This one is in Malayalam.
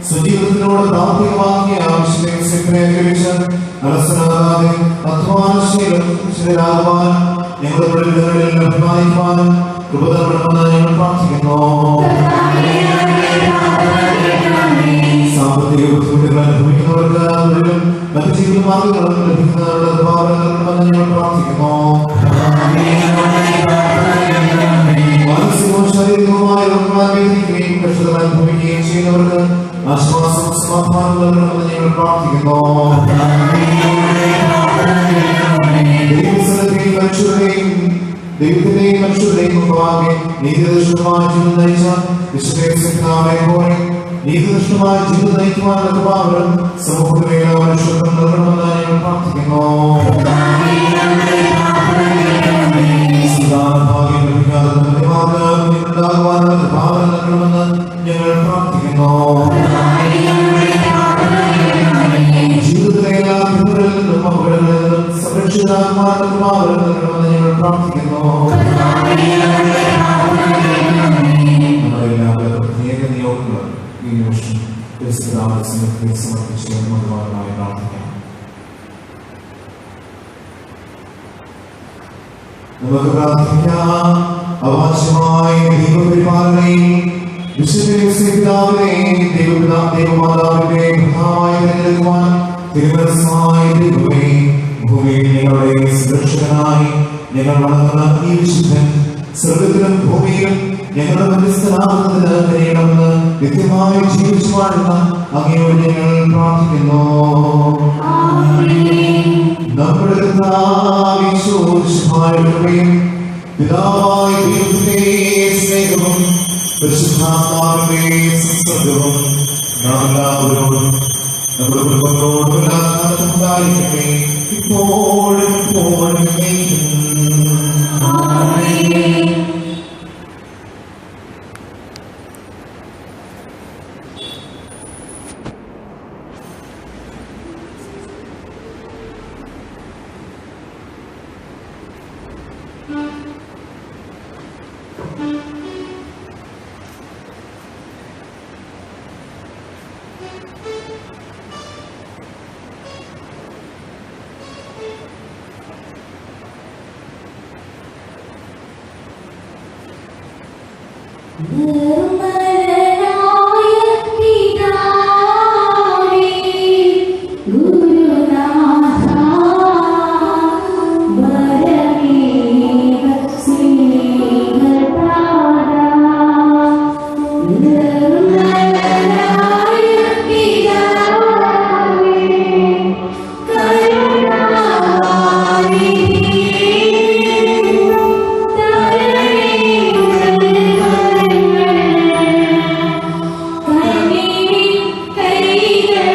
സുജീവിതത്തിനോട് പ്രാപ്തികമാക്കിയ ആവശ്യത്തെ അലസനാകാതെ അധ്വാനശീലരാകുവാൻ ഞങ്ങളുടെ ഇടങ്ങളിൽ അഭിമാനിക്കുവാനും കൃപ നൽകണമെന്ന് ഞങ്ങൾ പ്രാർത്ഥിക്കുന്നു. സാമ്പത്തിക ബുദ്ധിമുട്ടുകൾ അനുഭവിക്കുന്നവർക്ക് തൊഴിലും മറ്റു ജീവിത മാർഗങ്ങളും ലഭിക്കുന്നവരുടെ ഭാവന നൽകണമെന്ന് ഞങ്ങൾ പ്രാർത്ഥിക്കുന്നു. മാനസികവും ശാരീരികവുമായ രോഗങ്ങളായിരിക്കുകയും കഷ്ടതകൾ അനുഭവിക്കുകയും ചെയ്യുന്നവർക്ക് ആശ്വാസവും സമാധാനം നൽകണമെന്ന് ഞങ്ങൾ പ്രാർത്ഥിക്കുന്നു. ദൈവത്തിന്റെയും മനുഷ്യരുടെയും മുമ്പാകെ നീതിനിഷ്ഠമായ ജീവിതം നയിച്ച വിശുദ്ധയെ പോലെ നീതിനിഷ്ഠമായ ജീവിതം നയിക്കുവാനുള്ള കൃപാവരം സമൂഹത്തിലെ മനുഷ്യർക്കും നൽകണമെന്ന് ഞങ്ങൾ പ്രാർത്ഥിക്കുന്നു. ഭാഗ്യം ലഭിക്കാതെ കൃപാവരം നൽകണമെന്ന് ഞങ്ങൾ പ്രാർത്ഥിക്കുന്നു. ജീവിതത്തിലെ എല്ലാ ഭിന്നതകളിൽ നിന്നും അപകടങ്ങളിൽ നിന്നും സംരക്ഷിതാത്മാരുടെ കൃപാവരം നൽകണമെന്ന് ഞങ്ങൾ പ്രാർത്ഥിക്കുന്നു. നമ്മളെല്ലാവരും പ്രത്യേക നിയോഗങ്ങൾ ഈ നിമിഷം സമർപ്പിച്ച് മതപരമായി പ്രാർത്ഥിക്കാം. നമുക്ക് പ്രാർത്ഥിക്കാം. അവകാശമായ ദൈവപരിപാലനയിൽ ദൈവമാതാവിന്റെ തിരുമനസ്സായ ദൈവമേ, ഭൂമിയിൽ ഞങ്ങളുടെ സുരക്ഷിതനായി ഞങ്ങൾ വളർന്ന ഈ വിശുദ്ധൻ സ്വർഗത്തിലും ഭൂമിയിലും ഞങ്ങളുടെ മധ്യസ്ഥനാകുന്നതിന് കഴിയണമെന്ന് നിത്യമായി ജീവിച്ചു വാഴുന്ന അങ്ങയോട് ഞങ്ങൾ പ്രാർത്ഥിക്കുന്നു. നമ്മുടെ കൃപയും പിതാവായ ദൈവത്തിന്റെ സ്നേഹവും പരിശുദ്ധാത്മാവിന്റെ സംസർഗവും നാമെല്ലാവരോടും നമ്മുടെ കുടുംബങ്ങളോടും ഉണ്ടായിരിക്കട്ടെ, ഇപ്പോഴും എപ്പോഴും. Hey!